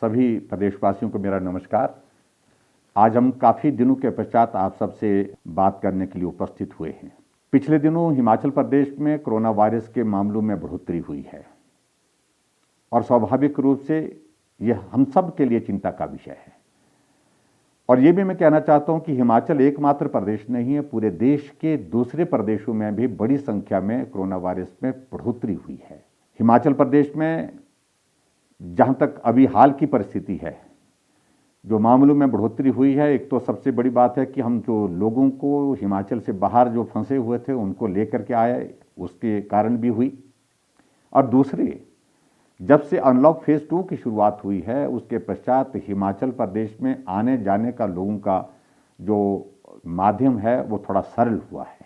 सभी प्रदेशवासियों को मेरा नमस्कार। आज हम काफ़ी दिनों के पश्चात आप सबसे बात करने के लिए उपस्थित हुए हैं। पिछले दिनों हिमाचल प्रदेश में कोरोना वायरस के मामलों में बढ़ोतरी हुई है और स्वाभाविक रूप से यह हम सब के लिए चिंता का विषय है। और ये भी मैं कहना चाहता हूं कि हिमाचल एकमात्र प्रदेश नहीं है, पूरे देश के दूसरे प्रदेशों में भी बड़ी संख्या में कोरोना वायरस में बढ़ोतरी हुई है। हिमाचल प्रदेश में जहां तक अभी हाल की परिस्थिति है, जो मामलों में बढ़ोतरी हुई है, एक तो सबसे बड़ी बात है कि हम जो लोगों को हिमाचल से बाहर जो फंसे हुए थे उनको लेकर के आए, उसके कारण भी हुई। और दूसरे, जब से अनलॉक फेज 2 की शुरुआत हुई है उसके पश्चात हिमाचल प्रदेश में आने जाने का लोगों का जो माध्यम है वो थोड़ा सरल हुआ है।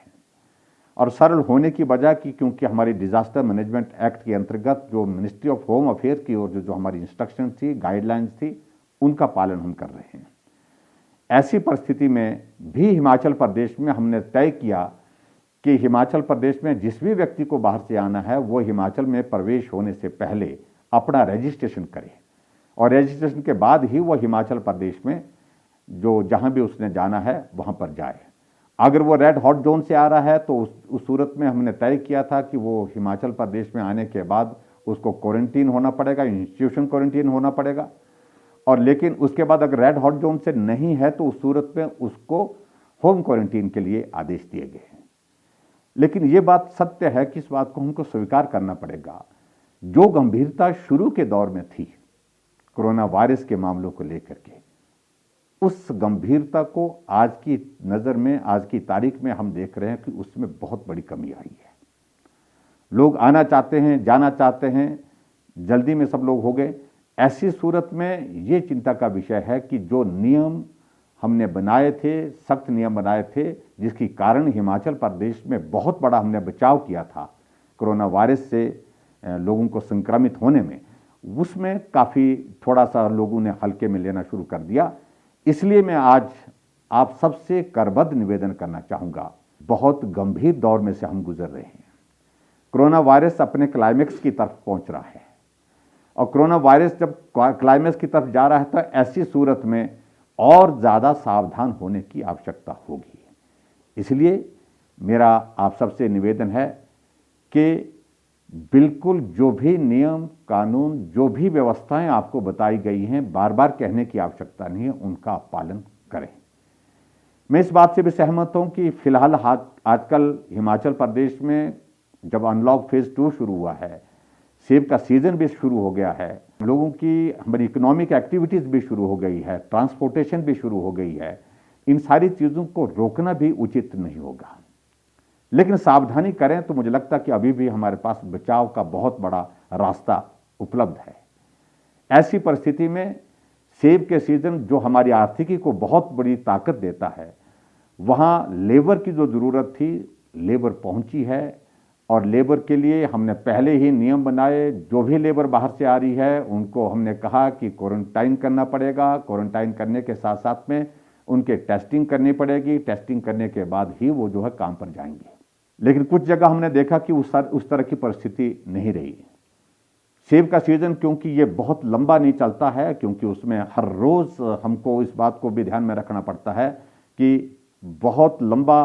और सरल होने की वजह की क्योंकि हमारी डिजास्टर मैनेजमेंट एक्ट के अंतर्गत जो मिनिस्ट्री ऑफ होम अफेयर की ओर जो हमारी इंस्ट्रक्शन थी, गाइडलाइंस थी, उनका पालन हम कर रहे हैं। ऐसी परिस्थिति में भी हिमाचल प्रदेश में हमने तय किया कि हिमाचल प्रदेश में जिस भी व्यक्ति को बाहर से आना है वो हिमाचल में प्रवेश होने से पहले अपना रजिस्ट्रेशन करे और रजिस्ट्रेशन के बाद ही वो हिमाचल प्रदेश में जो जहां भी उसने जाना है वहां पर जाए। अगर वो रेड हॉट जोन से आ रहा है तो उस सूरत में हमने तय किया था कि वो हिमाचल प्रदेश में आने के बाद उसको क्वारंटीन होना पड़ेगा, इंस्टीट्यूशन क्वारंटीन होना पड़ेगा। और लेकिन उसके बाद अगर रेड हॉट जोन से नहीं है तो उस सूरत में उसको होम क्वारंटीन के लिए आदेश दिए गए हैं। लेकिन ये बात सत्य है कि इस बात को हमको स्वीकार करना पड़ेगा, जो गंभीरता शुरू के दौर में थी कोरोना वायरस के मामलों को लेकर के, उस गंभीरता को आज की नज़र में, आज की तारीख में हम देख रहे हैं कि उसमें बहुत बड़ी कमी आई है। लोग आना चाहते हैं, जाना चाहते हैं, जल्दी में सब लोग हो गए। ऐसी सूरत में ये चिंता का विषय है कि जो नियम हमने बनाए थे, सख्त नियम बनाए थे, जिसके कारण हिमाचल प्रदेश में बहुत बड़ा हमने बचाव किया था कोरोना वायरस से लोगों को संक्रमित होने में, उसमें काफ़ी थोड़ा सा लोगों ने हल्के में लेना शुरू कर दिया। इसलिए मैं आज आप सबसे करबद्ध निवेदन करना चाहूँगा, बहुत गंभीर दौर में से हम गुजर रहे हैं। कोरोना वायरस अपने क्लाइमेक्स की तरफ पहुँच रहा है और कोरोना वायरस जब क्लाइमेक्स की तरफ जा रहा है तो ऐसी सूरत में और ज़्यादा सावधान होने की आवश्यकता होगी। इसलिए मेरा आप सबसे निवेदन है कि बिल्कुल जो भी नियम कानून, जो भी व्यवस्थाएं आपको बताई गई हैं, बार बार कहने की आवश्यकता नहीं है, उनका आप पालन करें। मैं इस बात से भी सहमत हूं कि फिलहाल आजकल हिमाचल प्रदेश में जब अनलॉक फेज 2 शुरू हुआ है, सेब का सीजन भी शुरू हो गया है, लोगों की हमारी इकोनॉमिक एक्टिविटीज़ भी शुरू हो गई है, ट्रांसपोर्टेशन भी शुरू हो गई है। इन सारी चीज़ों को रोकना भी उचित नहीं होगा, लेकिन सावधानी करें तो मुझे लगता है कि अभी भी हमारे पास बचाव का बहुत बड़ा रास्ता उपलब्ध है। ऐसी परिस्थिति में सेब के सीजन जो हमारी आर्थिकी को बहुत बड़ी ताकत देता है, वहाँ लेबर की जो ज़रूरत थी, लेबर पहुँची है और लेबर के लिए हमने पहले ही नियम बनाए। जो भी लेबर बाहर से आ रही है उनको हमने कहा कि क्वारंटाइन करना पड़ेगा। क्वारंटाइन करने के साथ साथ में उनके टेस्टिंग करनी पड़ेगी। टेस्टिंग करने के बाद ही वो जो है काम पर जाएंगे। लेकिन कुछ जगह हमने देखा कि उस तरह की परिस्थिति नहीं रही। सेब का सीज़न क्योंकि ये बहुत लंबा नहीं चलता है, क्योंकि उसमें हर रोज़ हमको इस बात को भी ध्यान में रखना पड़ता है कि बहुत लंबा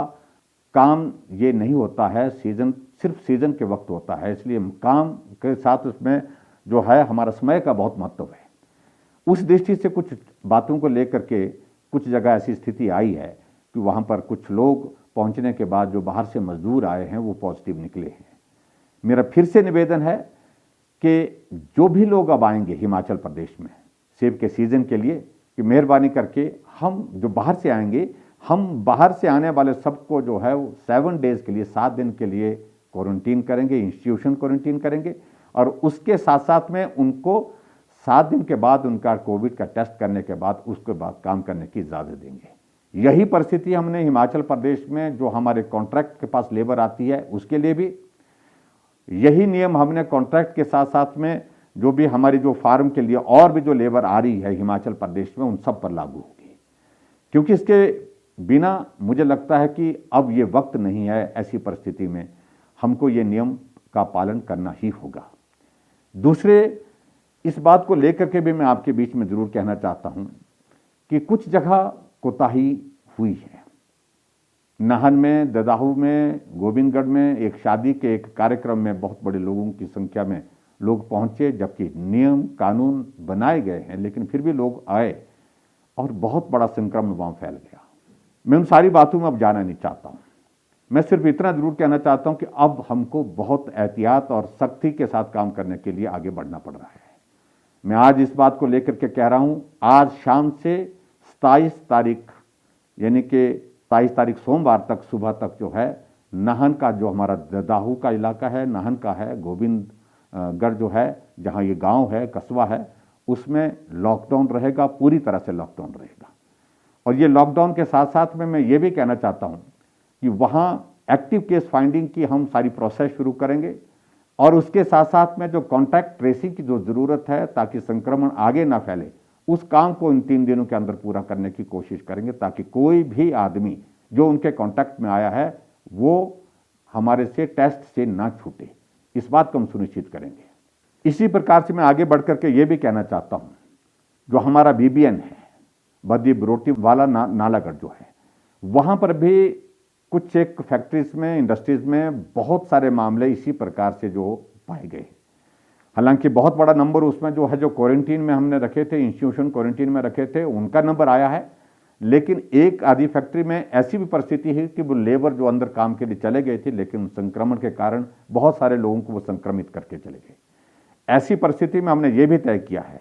काम ये नहीं होता है, सीज़न सिर्फ सीज़न के वक्त होता है। इसलिए काम के साथ उसमें जो है हमारा समय का बहुत महत्व है। उस दृष्टि से कुछ बातों को लेकर के कुछ जगह ऐसी स्थिति आई है कि वहाँ पर कुछ लोग पहुँचने के बाद जो बाहर से मजदूर आए हैं वो पॉजिटिव निकले हैं। मेरा फिर से निवेदन है कि जो भी लोग अब आएंगे हिमाचल प्रदेश में सेब के सीज़न के लिए, कि मेहरबानी करके हम जो बाहर से आएंगे, हम बाहर से आने वाले सबको जो है 7 डेज़ के लिए, 7 दिन के लिए क्वारंटीन करेंगे, इंस्टीट्यूशन क्वारंटीन करेंगे और उसके साथ साथ में उनको 7 दिन के बाद उनका कोविड का टेस्ट करने के बाद उसके बाद काम करने की इजाज़त देंगे। यही परिस्थिति हमने हिमाचल प्रदेश में जो हमारे कॉन्ट्रैक्ट के पास लेबर आती है उसके लिए भी यही नियम हमने कॉन्ट्रैक्ट के साथ साथ में जो भी हमारी जो फार्म के लिए और भी जो लेबर आ रही है हिमाचल प्रदेश में उन सब पर लागू होगी। क्योंकि इसके बिना मुझे लगता है कि अब ये वक्त नहीं है, ऐसी परिस्थिति में हमको ये नियम का पालन करना ही होगा। दूसरे, इस बात को लेकर के भी मैं आपके बीच में जरूर कहना चाहता हूं कि कुछ जगह कोताही हुई है। नाहन में, ददाहू में, गोविंदगढ़ में एक शादी के एक कार्यक्रम में बहुत बड़े लोगों की संख्या में लोग पहुंचे, जबकि नियम कानून बनाए गए हैं, लेकिन फिर भी लोग आए और बहुत बड़ा संक्रमण वहां फैल गया। मैं उन सारी बातों में अब जाना नहीं चाहता हूं। मैं सिर्फ इतना जरूर कहना चाहता हूं कि अब हमको बहुत एहतियात और सख्ती के साथ काम करने के लिए आगे बढ़ना पड़ रहा है। मैं आज इस बात को लेकर के कह रहा हूं, आज शाम से 27 तारीख यानी कि 27 तारीख सोमवार तक सुबह तक जो है, नाहन का जो हमारा ददाहू का इलाका है, नाहन का है, गोविंदगढ़ जो है, जहां ये गांव है, कस्बा है, उसमें लॉकडाउन रहेगा, पूरी तरह से लॉकडाउन रहेगा। और ये लॉकडाउन के साथ साथ में मैं ये भी कहना चाहता हूं कि वहां एक्टिव केस फाइंडिंग की हम सारी प्रोसेस शुरू करेंगे और उसके साथ साथ में जो कॉन्टैक्ट ट्रेसिंग की जो जरूरत है ताकि संक्रमण आगे ना फैले, उस काम को इन 3 दिनों के अंदर पूरा करने की कोशिश करेंगे ताकि कोई भी आदमी जो उनके कांटेक्ट में आया है वो हमारे से टेस्ट से ना छूटे। इस बात को हम सुनिश्चित करेंगे। इसी प्रकार से मैं आगे बढ़कर के ये भी कहना चाहता हूं, जो हमारा बीबीएन है, बद्दी बरोटी वाला नालागढ़ जो है, वहां पर भी कुछ एक फैक्ट्रीज में, इंडस्ट्रीज में बहुत सारे मामले इसी प्रकार से जो पाए गए। हालांकि बहुत बड़ा नंबर उसमें जो है, जो क्वारंटीन में हमने रखे थे, इंस्टीट्यूशन क्वारंटीन में रखे थे, उनका नंबर आया है। लेकिन एक आधी फैक्ट्री में ऐसी भी परिस्थिति है कि वो लेबर जो अंदर काम के लिए चले गए थे, लेकिन संक्रमण के कारण बहुत सारे लोगों को वो संक्रमित करके चले गए। ऐसी परिस्थिति में हमने ये भी तय किया है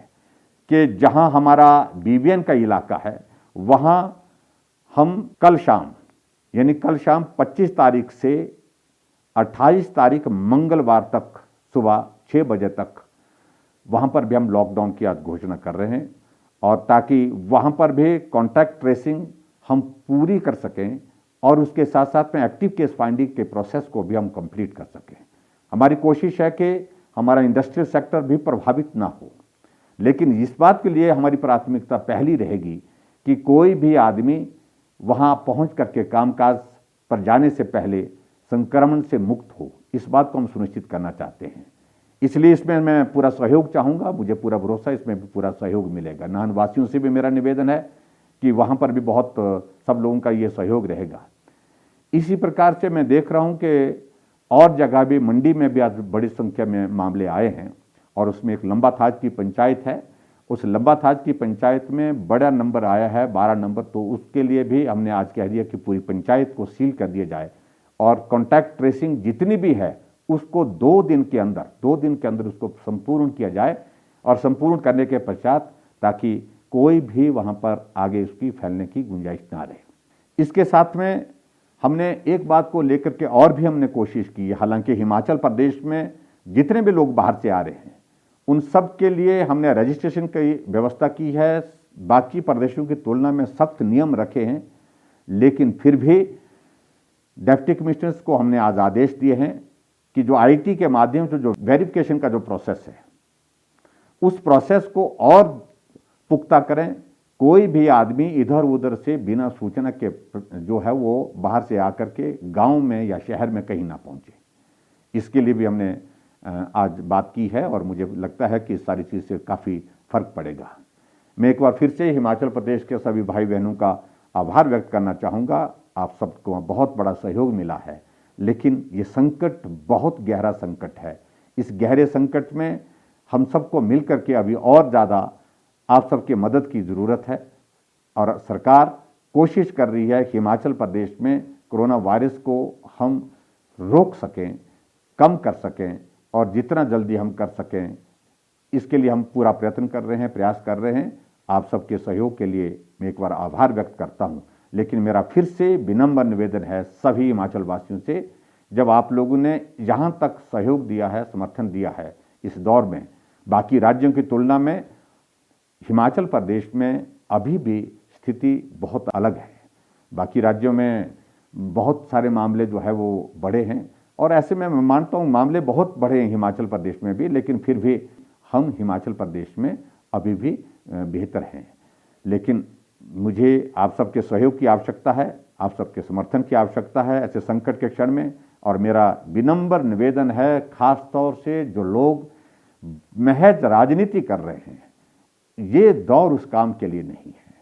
कि जहां हमारा बीबीएन का इलाका है, वहां हम कल शाम यानी कल शाम 25 तारीख से 28 तारीख मंगलवार तक सुबह 6 बजे तक वहां पर भी हम लॉकडाउन की आज घोषणा कर रहे हैं, और ताकि वहां पर भी कॉन्टैक्ट ट्रेसिंग हम पूरी कर सकें और उसके साथ साथ में एक्टिव केस फाइंडिंग के प्रोसेस को भी हम कंप्लीट कर सकें। हमारी कोशिश है कि हमारा इंडस्ट्रियल सेक्टर भी प्रभावित ना हो, लेकिन इस बात के लिए हमारी प्राथमिकता पहली रहेगी कि कोई भी आदमी वहां पहुंच करके कामकाज पर जाने से पहले संक्रमण से मुक्त हो। इस बात को हम सुनिश्चित करना चाहते हैं। इसलिए इसमें मैं पूरा सहयोग चाहूंगा, मुझे पूरा भरोसा इसमें भी पूरा सहयोग मिलेगा। नाहन वासियों से भी मेरा निवेदन है कि वहां पर भी बहुत सब लोगों का ये सहयोग रहेगा। इसी प्रकार से मैं देख रहा हूं कि और जगह भी, मंडी में भी आज बड़ी संख्या में मामले आए हैं, और उसमें एक लंबा थाज की पंचायत है, उस लंबा थाज की पंचायत में बड़ा नंबर आया है, 12 नंबर। तो उसके लिए भी हमने आज कह दिया कि पूरी पंचायत को सील कर दिया जाए और कॉन्टैक्ट ट्रेसिंग जितनी भी है उसको 2 दिन के अंदर उसको संपूर्ण किया जाए, और संपूर्ण करने के पश्चात ताकि कोई भी वहां पर आगे उसकी फैलने की गुंजाइश ना रहे। इसके साथ में हमने एक बात को लेकर के और भी हमने कोशिश की है। हालांकि हिमाचल प्रदेश में जितने भी लोग बाहर से आ रहे हैं उन सब के लिए हमने रजिस्ट्रेशन की व्यवस्था की है, बाकी प्रदेशों की तुलना में सख्त नियम रखे हैं, लेकिन फिर भी डिप्टी कमिश्नर्स को हमने आज आदेश दिए हैं कि जो आईटी के माध्यम से जो वेरिफिकेशन का जो प्रोसेस है उस प्रोसेस को और पुख्ता करें। कोई भी आदमी इधर उधर से बिना सूचना के जो है वो बाहर से आकर के गांव में या शहर में कहीं ना पहुंचे। इसके लिए भी हमने आज बात की है और मुझे लगता है कि इस सारी चीज़ से काफ़ी फर्क पड़ेगा। मैं एक बार फिर से हिमाचल प्रदेश के सभी भाई बहनों का आभार व्यक्त करना चाहूँगा। आप सबको बहुत बड़ा सहयोग मिला है, लेकिन ये संकट बहुत गहरा संकट है। इस गहरे संकट में हम सबको मिलकर के अभी और ज़्यादा आप सबकी मदद की ज़रूरत है, और सरकार कोशिश कर रही है हिमाचल प्रदेश में कोरोना वायरस को हम रोक सकें, कम कर सकें, और जितना जल्दी हम कर सकें इसके लिए हम पूरा प्रयत्न कर रहे हैं, प्रयास कर रहे हैं। आप सबके सहयोग के लिए मैं एक बार आभार व्यक्त करता हूं, लेकिन मेरा फिर से विनम्र निवेदन है सभी हिमाचल वासियों से, जब आप लोगों ने यहाँ तक सहयोग दिया है, समर्थन दिया है इस दौर में, बाकी राज्यों की तुलना में हिमाचल प्रदेश में अभी भी स्थिति बहुत अलग है। बाकी राज्यों में बहुत सारे मामले जो है वो बड़े हैं, और ऐसे में मैं मानता हूँ मामले बहुत बड़े हैं हिमाचल प्रदेश में भी, लेकिन फिर भी हम हिमाचल प्रदेश में अभी भी बेहतर हैं। लेकिन मुझे आप सबके सहयोग की आवश्यकता है, आप सबके समर्थन की आवश्यकता है ऐसे संकट के क्षण में। और मेरा विनम्र निवेदन है, खास तौर से जो लोग महज राजनीति कर रहे हैं, ये दौर उस काम के लिए नहीं है।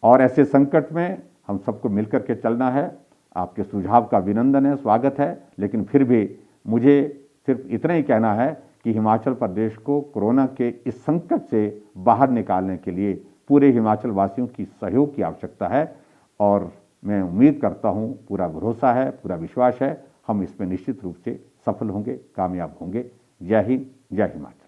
और ऐसे संकट में हम सबको मिलकर के चलना है। आपके सुझाव का अभिनंदन है, स्वागत है, लेकिन फिर भी मुझे सिर्फ इतना ही कहना है कि हिमाचल प्रदेश को कोरोना के इस संकट से बाहर निकालने के लिए पूरे हिमाचल वासियों की सहयोग की आवश्यकता है। और मैं उम्मीद करता हूँ, पूरा भरोसा है, पूरा विश्वास है, हम इसमें निश्चित रूप से सफल होंगे, कामयाब होंगे। जय हिंद, जय हिमाचल।